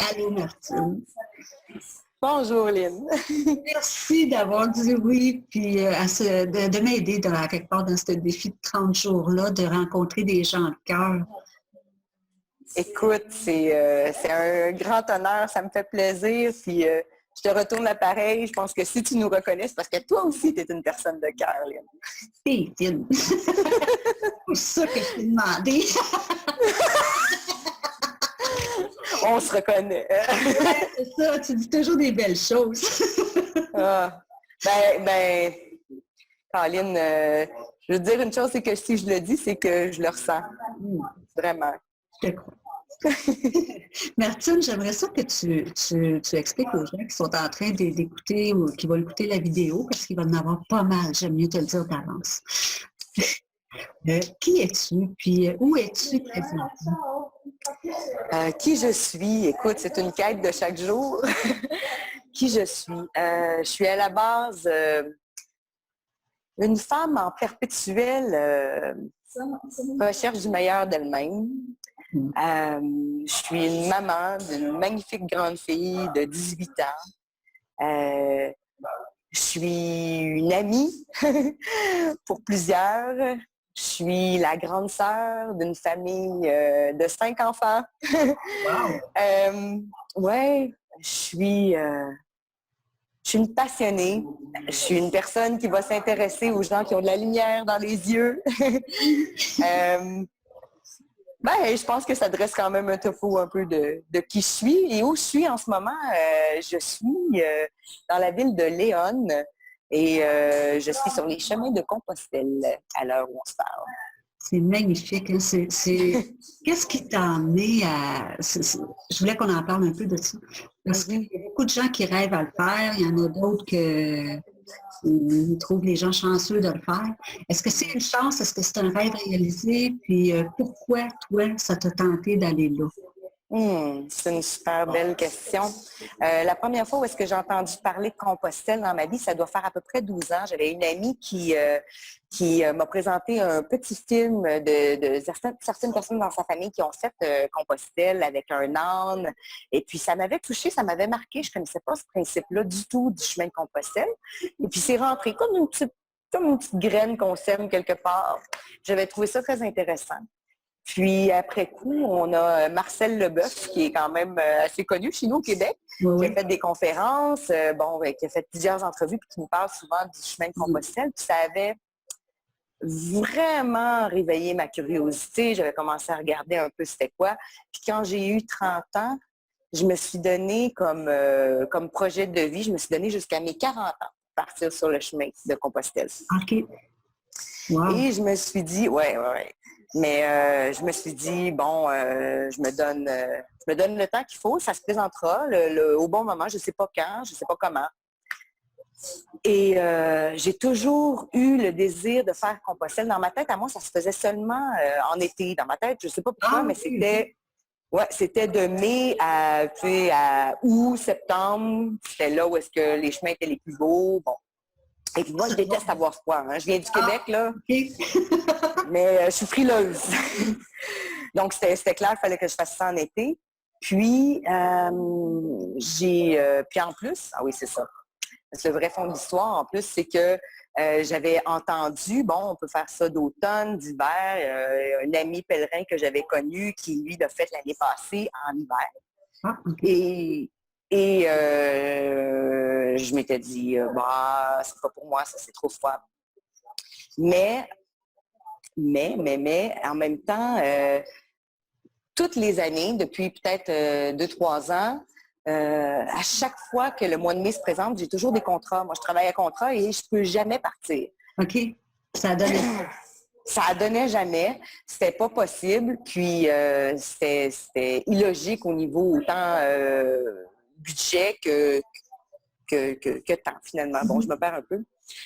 Allô, Martine. Bonjour, Lynn. Merci d'avoir dit oui, puis de m'aider à quelque part dans ce défi de 30 jours-là, de rencontrer des gens de cœur. Écoute, c'est un grand honneur, ça me fait plaisir, puis je te retourne l'appareil. Je pense que si tu nous reconnais, c'est parce que toi aussi, tu es une personne de cœur, Lynn. C'est pour ça que je t'ai demandé. On se reconnaît. C'est ça, tu dis toujours des belles choses. Caroline, je veux te dire une chose, c'est que si je le dis, c'est que je le ressens. Vraiment. Je te crois. Martine, j'aimerais ça que tu expliques aux gens qui sont en train d'écouter ou qui vont écouter la vidéo, parce qu'il va en avoir pas mal, j'aime mieux te le dire d'avance. Qui es-tu, puis où es-tu présentement? Qui je suis? Écoute, c'est une quête de chaque jour. Qui je suis? Je suis à la base une femme en perpétuelle recherche du meilleur d'elle-même. Je suis une maman d'une magnifique grande fille de 18 ans. Je suis une amie pour plusieurs. Je suis la grande sœur d'une famille de 5 enfants. Wow! Ouais, je suis une passionnée. Je suis une personne qui va s'intéresser aux gens qui ont de la lumière dans les yeux. Je pense que ça dresse quand même un topo un peu de qui je suis et où je suis en ce moment. Je suis dans la ville de Léon et je suis sur les chemins de Compostelle à l'heure où on se parle. C'est magnifique. Hein? Qu'est-ce qui t'a amené à... Je voulais qu'on en parle un peu de ça. Parce qu'il y a beaucoup de gens qui rêvent à le faire. Il y en a d'autres qui trouvent les gens chanceux de le faire. Est-ce que c'est une chance? Est-ce que c'est un rêve réalisé? Puis pourquoi, toi, ça t'a tenté d'aller là? C'est une super belle question. La première fois où est-ce que j'ai entendu parler de Compostelle dans ma vie, ça doit faire à peu près 12 ans. J'avais une amie qui m'a présenté un petit film de certaines personnes dans sa famille qui ont fait Compostelle avec un âne. Et puis, ça m'avait touchée, ça m'avait marqué. Je ne connaissais pas ce principe-là du tout du chemin de Compostelle. Et puis, c'est rentré comme une petite graine qu'on sème quelque part. J'avais trouvé ça très intéressant. Puis après coup, on a Marcel Leboeuf, qui est quand même assez connu chez nous au Québec, qui a fait des conférences, qui a fait plusieurs entrevues, puis qui nous parle souvent du chemin de Compostelle. Puis ça avait vraiment réveillé ma curiosité. J'avais commencé à regarder un peu c'était quoi. Puis quand j'ai eu 30 ans, je me suis donné comme projet de vie, je me suis donné jusqu'à mes 40 ans pour partir sur le chemin de Compostelle. OK. Wow. Et je me suis dit, mais je me suis dit, je me donne le temps qu'il faut, ça se présentera au bon moment, je ne sais pas quand, je ne sais pas comment. Et j'ai toujours eu le désir de faire Compostelle. Dans ma tête, à moi, ça se faisait seulement en été. Dans ma tête, je ne sais pas pourquoi, mais c'était de mai à août, septembre. C'était là où est-ce que les chemins étaient les plus beaux. Bon. Et puis moi, je déteste avoir froid. Hein. Je viens du Québec, là. Okay. Mais je suis frileuse. Donc, c'était clair qu'il fallait que je fasse ça en été. Puis, puis en plus, ah oui, c'est ça. Parce que le vrai fond de l'histoire, en plus, c'est que j'avais entendu, on peut faire ça d'automne, d'hiver. Un ami pèlerin que j'avais connu qui, lui, l'a fait l'année passée en hiver. Ah, okay. Et je m'étais dit, c'est pas pour moi, ça c'est trop froid. Mais, en même temps, toutes les années, depuis peut-être 2-3 ans, à chaque fois que le mois de mai se présente, j'ai toujours des contrats. Moi, je travaille à contrat et je ne peux jamais partir. OK. Ça a donné... Ça donnait jamais. C'était pas possible. Puis, c'était illogique au niveau autant budget que temps, finalement. Bon, je me perds un peu.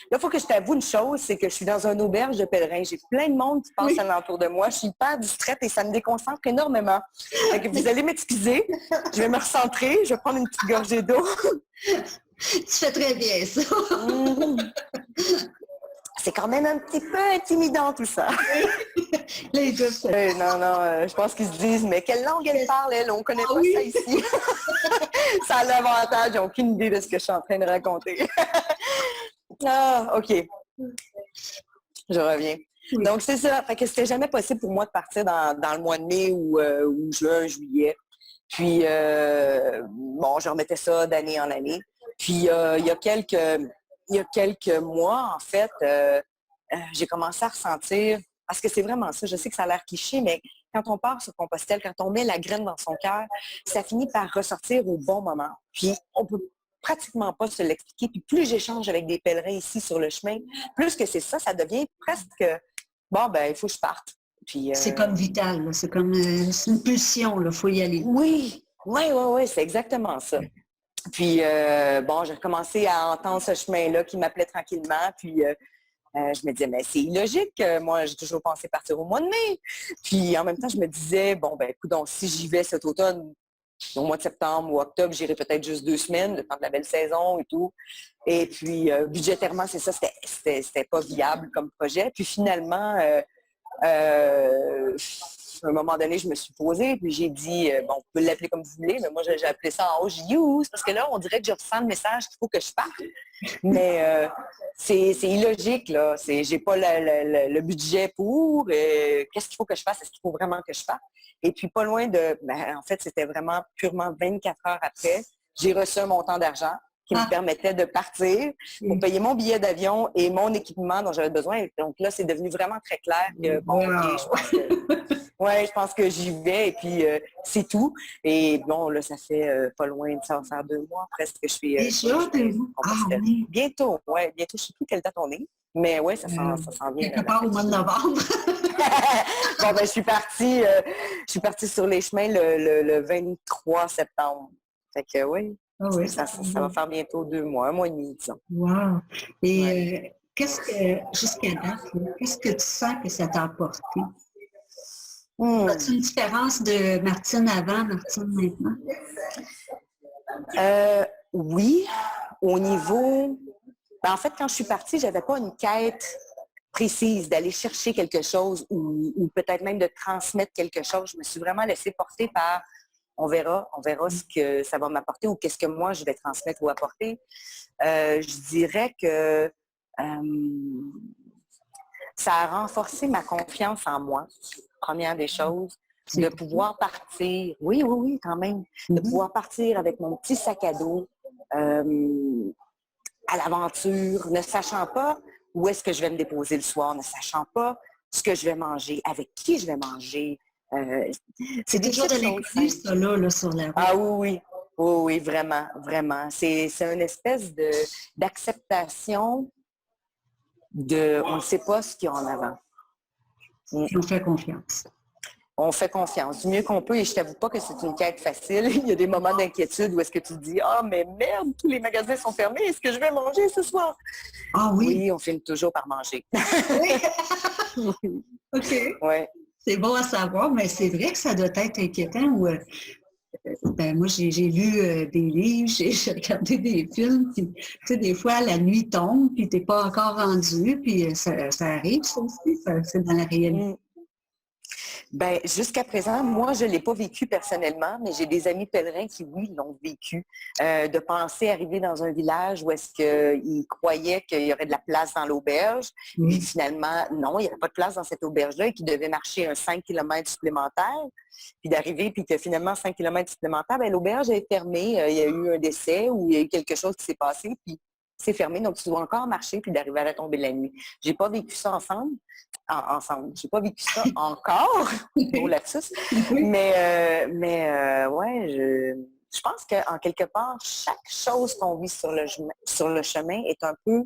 Là, il faut que je t'avoue une chose, c'est que je suis dans une auberge de pèlerins. J'ai plein de monde qui passe alentour de moi. Je suis hyper distraite et ça me déconcentre énormément. Donc, vous allez m'excuser. Je vais me recentrer. Je vais prendre une petite gorgée d'eau. Tu fais très bien ça. c'est quand même un petit peu intimidant tout ça. Là, ils doivent se... Non, je pense qu'ils se disent, mais quelle langue elle parle, elle? On connaît pas ça ici. Ça a l'avantage, j'ai aucune idée de ce que je suis en train de raconter. Ah, OK. Je reviens. Oui. Donc, c'est ça. Fait que c'était jamais possible pour moi de partir dans le mois de mai ou juin, juillet. Puis, bon, je remettais ça d'année en année. Puis, il y a quelques mois, en fait, j'ai commencé à ressentir, parce que c'est vraiment ça, je sais que ça a l'air cliché, mais quand on part sur Compostelle, quand on met la graine dans son cœur, ça finit par ressortir au bon moment. Puis, on peut pratiquement pas se l'expliquer. Puis plus j'échange avec des pèlerins ici sur le chemin, plus que c'est ça, ça devient presque, bon, ben il faut que je parte. Puis, c'est comme vital, c'est comme c'est une pulsion, il faut y aller. Oui, c'est exactement ça. Puis, bon, j'ai commencé à entendre ce chemin-là qui m'appelait tranquillement. Puis, je me disais, mais c'est illogique. Moi, j'ai toujours pensé partir au mois de mai. Puis, en même temps, je me disais, bon, ben écoute, donc, si j'y vais cet automne, au mois de septembre ou octobre, j'irai peut-être juste 2 semaines, le temps de la belle saison et tout. Et puis, budgétairement, c'est ça, c'était pas viable comme projet. Puis finalement, à un moment donné, je me suis posée, puis j'ai dit, bon, vous pouvez l'appeler comme vous voulez, mais moi, j'ai appelé ça en rouge use, parce que là, on dirait que je ressens le message qu'il faut que je parte. Mais c'est illogique, là. J'ai pas le budget pour. Qu'est-ce qu'il faut que je fasse? Est-ce qu'il faut vraiment que je parte? Et puis, pas loin de... Ben, en fait, c'était vraiment purement 24 heures après. J'ai reçu un montant d'argent qui me permettait de partir pour payer mon billet d'avion et mon équipement dont j'avais besoin. Donc là, c'est devenu vraiment très clair que, bon, OK, je pense que j'y vais et puis c'est tout. Et bon, là, ça fait pas loin de ça, va faire 2 mois presque que je suis... Déjà, oui. Bientôt, bientôt, je ne sais plus quelle date on est. Mais oui, ça s'en vient. Quelque part au mois de novembre. Bon, ben, je suis partie sur les chemins le 23 septembre. Fait que oui, ça va faire bientôt 2 mois, 1 mois et demi, disons. Wow! Et jusqu'à date, qu'est-ce que tu sens que ça t'a apporté? As-tu une différence de Martine avant, Martine maintenant? Oui, au niveau... Ben, en fait, quand je suis partie, je n'avais pas une quête précise d'aller chercher quelque chose ou peut-être même de transmettre quelque chose. Je me suis vraiment laissée porter par on verra ce que ça va m'apporter ou qu'est-ce que moi je vais transmettre ou apporter. Je dirais que ça a renforcé ma confiance en moi, première des choses, de pouvoir partir, oui, quand même, de pouvoir partir avec mon petit sac à dos à l'aventure, ne sachant pas où est-ce que je vais me déposer le soir, ne sachant pas ce que je vais manger, avec qui je vais manger. C'est toujours de l'inclus, ça, là, sur la route. Ah oui, vraiment, vraiment. C'est une espèce d'acceptation de on ne sait pas ce qu'il y a en avant. Et on fait confiance. On fait confiance du mieux qu'on peut et je ne t'avoue pas que c'est une quête facile. Il y a des moments d'inquiétude où est-ce que tu te dis « Ah, mais merde, tous les magasins sont fermés, est-ce que je vais manger ce soir? » Ah oui? Oui, on finit toujours par manger. Oui? OK. Ouais. C'est bon à savoir, mais c'est vrai que ça doit être inquiétant. Moi, j'ai lu des livres, j'ai regardé des films, puis tu sais, des fois, la nuit tombe, puis tu n'es pas encore rendu, puis ça arrive, ça aussi, c'est dans la réalité. Ben, jusqu'à présent, moi, je ne l'ai pas vécu personnellement, mais j'ai des amis pèlerins qui, oui, l'ont vécu. De penser arriver dans un village où est-ce qu'ils croyaient qu'il y aurait de la place dans l'auberge. Puis finalement, non, il n'y avait pas de place dans cette auberge-là et qu'ils devaient marcher un 5 km supplémentaire. Puis d'arriver, puis que finalement, 5 km supplémentaires, ben, l'auberge est fermée. Il y a eu un décès ou il y a eu quelque chose qui s'est passé, puis c'est fermé. Donc, tu dois encore marcher puis d'arriver à la tombée de la nuit. J'ai pas vécu ça ensemble. J'ai pas vécu ça encore, au lapsus. Mais je pense qu'en quelque part, chaque chose qu'on vit sur le chemin est un peu...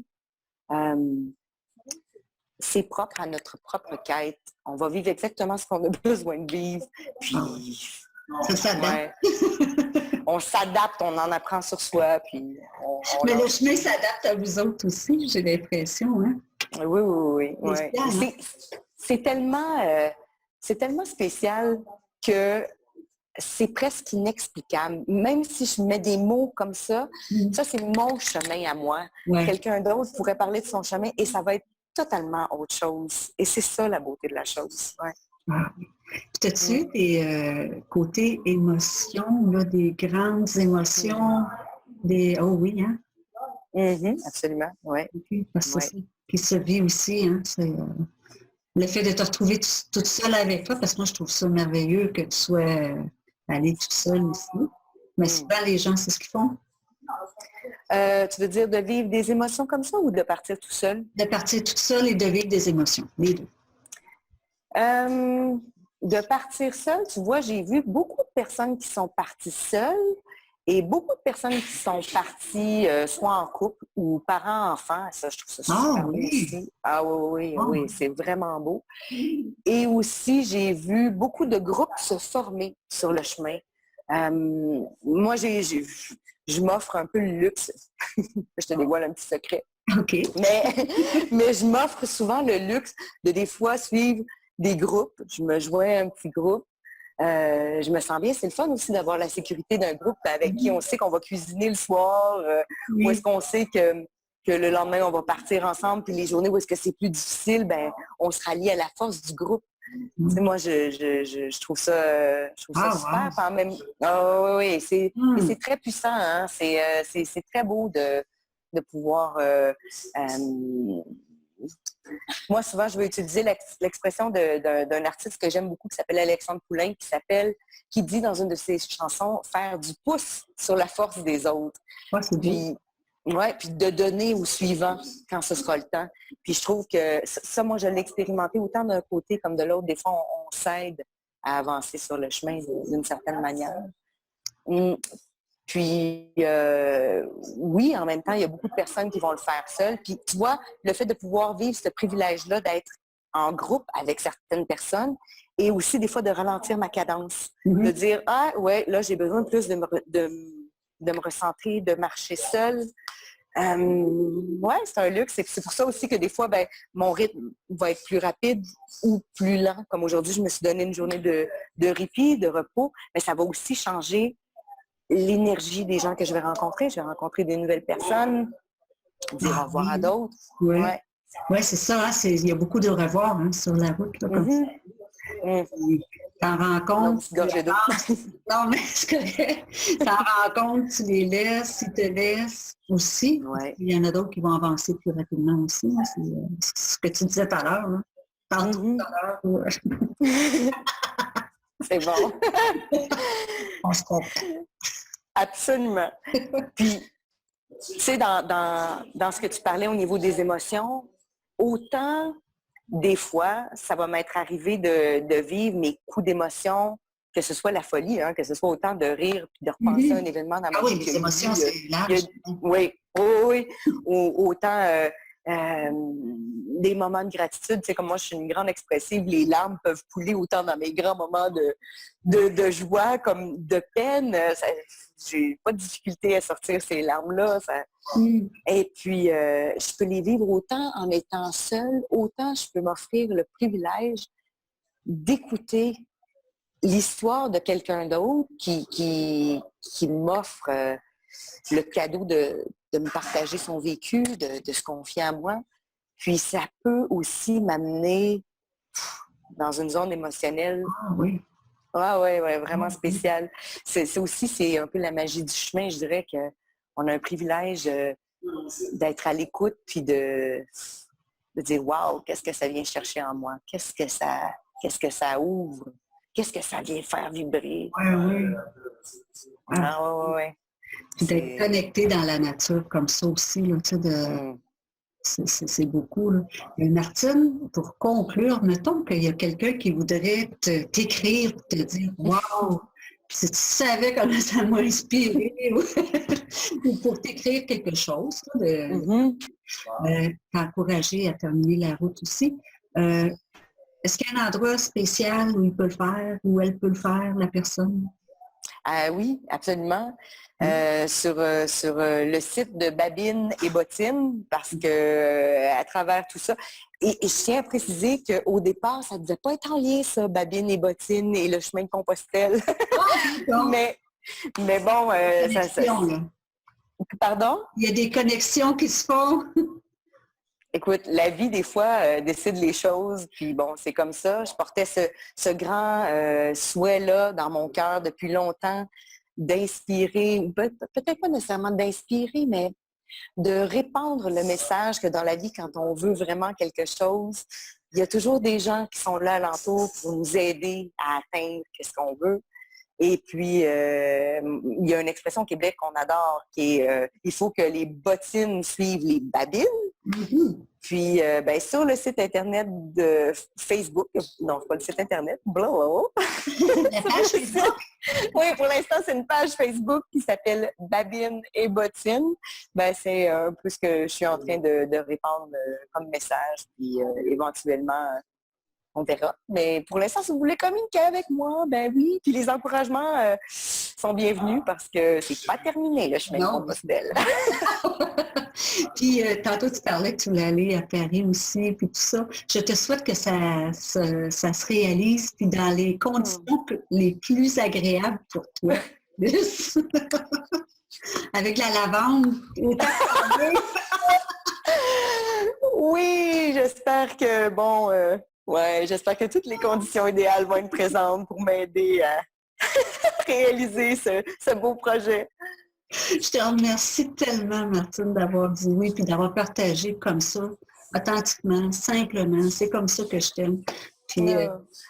c'est propre à notre propre quête. On va vivre exactement ce qu'on a besoin de vivre. Puis... Ça s'adapte. On s'adapte, on en apprend sur soi. Puis mais le chemin s'adapte à vous autres aussi, j'ai l'impression. Hein? Oui. C'est tellement spécial que c'est presque inexplicable. Même si je mets des mots comme ça, ça, c'est mon chemin à moi. Ouais. Quelqu'un d'autre pourrait parler de son chemin et ça va être totalement autre chose. Et c'est ça la beauté de la chose. Ouais. Ah, oui. Puis t'as-tu des côtés émotions, là, des grandes émotions, des... Oh oui, hein? Absolument, oui. Parce que Ouais. c'est ça qui se vit aussi, hein? C'est le fait de te retrouver toute seule avec toi, parce que moi, je trouve ça merveilleux que tu sois allée toute seule ici. Mais souvent, les gens, c'est ce qu'ils font. Tu veux dire de vivre des émotions comme ça ou de partir tout seul? De partir toute seule et de vivre des émotions, les deux. De partir seule, tu vois, j'ai vu beaucoup de personnes qui sont parties seules et beaucoup de personnes qui sont parties soit en couple ou parents-enfants. Ça, je trouve ça super beau aussi. Ah oui, oui, c'est vraiment beau. Et aussi, j'ai vu beaucoup de groupes se former sur le chemin. Moi, je m'offre un peu le luxe. Je te dévoile un petit secret. OK. Mais je m'offre souvent le luxe de des fois suivre des groupes. Je me joins à un petit groupe. Je me sens bien. C'est le fun aussi d'avoir la sécurité d'un groupe avec qui on sait qu'on va cuisiner le soir, ou est-ce qu'on sait que le lendemain, on va partir ensemble, puis les journées où est-ce que c'est plus difficile, ben on se rallie à la force du groupe. Tu sais, moi, je trouve ça, super. Wow. Même... oui, c'est très puissant. Hein? C'est très beau de pouvoir... Moi, souvent, je vais utiliser l'expression d'un artiste que j'aime beaucoup qui s'appelle Alexandre Poulain, qui dit dans une de ses chansons « faire du pouce sur la force des autres ». Puis de donner au suivant quand ce sera le temps. Puis je trouve que ça, moi, je l'ai expérimenté autant d'un côté comme de l'autre. Des fois, on s'aide à avancer sur le chemin d'une certaine manière. Puis, oui, en même temps, il y a beaucoup de personnes qui vont le faire seules. Puis, tu vois, le fait de pouvoir vivre ce privilège-là d'être en groupe avec certaines personnes et aussi des fois de ralentir ma cadence. De dire, ah ouais, là, j'ai besoin plus de me recentrer, de marcher seule. Ouais, c'est un luxe. C'est pour ça aussi que des fois, ben, mon rythme va être plus rapide ou plus lent. Comme aujourd'hui, je me suis donné une journée de répit, de repos, mais ça va aussi changer l'énergie des gens que je vais rencontrer. Je vais rencontrer des nouvelles personnes, dire au revoir à d'autres. Oui, ouais, c'est ça. Hein, il y a beaucoup de revoir hein, sur la route. Là, comme ça. T'en rencontres. Non, mais c'est correct. T'en rencontres, tu les laisses, ils te laissent aussi. Ouais. Il y en a d'autres qui vont avancer plus rapidement aussi. Hein, c'est ce que tu disais tout à l'heure. Hein. Tantôt tout à l'heure. C'est bon. On se comprend. Absolument. Puis, tu sais, dans ce que tu parlais au niveau des émotions, autant des fois, ça va m'être arrivé de vivre mes coups d'émotion, que ce soit la folie, hein, que ce soit autant de rire puis de repenser à un événement dans ma vie. Oui, les émotions, c'est large. Oui. Autant des moments de gratitude. Tu sais, comme moi, je suis une grande expressive, les larmes peuvent couler autant dans mes grands moments de joie comme de peine. J'ai pas de difficulté à sortir ces larmes-là. Et puis, je peux les vivre autant en étant seule, autant je peux m'offrir le privilège d'écouter l'histoire de quelqu'un d'autre qui m'offre le cadeau de me partager son vécu, de se confier à moi. Puis ça peut aussi m'amener dans une zone émotionnelle. Oui. Oui, vraiment spéciale. C'est un peu la magie du chemin. Je dirais qu'on a un privilège d'être à l'écoute puis de dire « Wow, qu'est-ce que ça vient chercher en moi? Qu'est-ce que ça ouvre? Qu'est-ce que ça vient faire vibrer? » Oui. Puis d'être connecté dans la nature comme ça aussi, là, tu sais, c'est beaucoup. Là. Et Martine, pour conclure, mettons qu'il y a quelqu'un qui voudrait t'écrire, te dire « Wow! » Si tu savais comment ça m'a inspiré, ou pour t'écrire quelque chose, t'encourager à terminer la route aussi. Est-ce qu'il y a un endroit spécial où il peut le faire, où elle peut le faire, la personne? Oui, absolument. Sur le site de Babine et Bottine, parce que à travers tout ça, et je tiens à préciser qu'au départ, ça ne devait pas être en lien, ça, Babine et Bottine et le chemin de Compostelle. mais bon, Pardon? Il y a des connexions qui se font. Écoute, la vie, des fois, décide les choses, puis bon, c'est comme ça. Je portais ce grand souhait-là dans mon cœur depuis longtemps d'inspirer, ou peut-être pas nécessairement d'inspirer, mais de répandre le message que dans la vie, quand on veut vraiment quelque chose, il y a toujours des gens qui sont là alentour pour nous aider à atteindre ce qu'on veut. Et puis, il y a une expression au Québec qu'on adore qui est il faut que les bottines suivent les babines. Mhm. Puis, sur le site Internet de Facebook, non, c'est pas le site Internet, blablabla. La page Facebook. Oui, pour l'instant, c'est une page Facebook qui s'appelle Babine et Bottine. C'est un peu ce que je suis en train de répandre comme message. Puis, éventuellement, on verra. Mais pour l'instant, si vous voulez communiquer avec moi, ben oui. Puis les encouragements sont bienvenus parce que c'est pas terminé, le chemin de Non. Compostelle. Puis tantôt, tu parlais que tu voulais aller à Paris aussi, puis tout ça. Je te souhaite que ça se réalise, puis dans les conditions les plus agréables pour toi. Avec la lavande, autant que Oui, j'espère que, j'espère que toutes les conditions idéales vont être présentes pour m'aider à réaliser ce beau projet. Je te remercie tellement, Martine, d'avoir dit oui, puis d'avoir partagé comme ça, authentiquement, simplement. C'est comme ça que je t'aime. Puis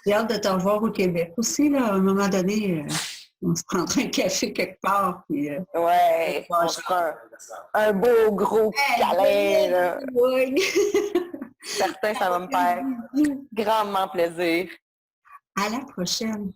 j'ai hâte de te revoir au Québec aussi, là, à un moment donné. On se prendra un café quelque part. Puis, on se fera un beau gros câlin. Là. Oui. Certain, ça va me faire grandement plaisir. À la prochaine.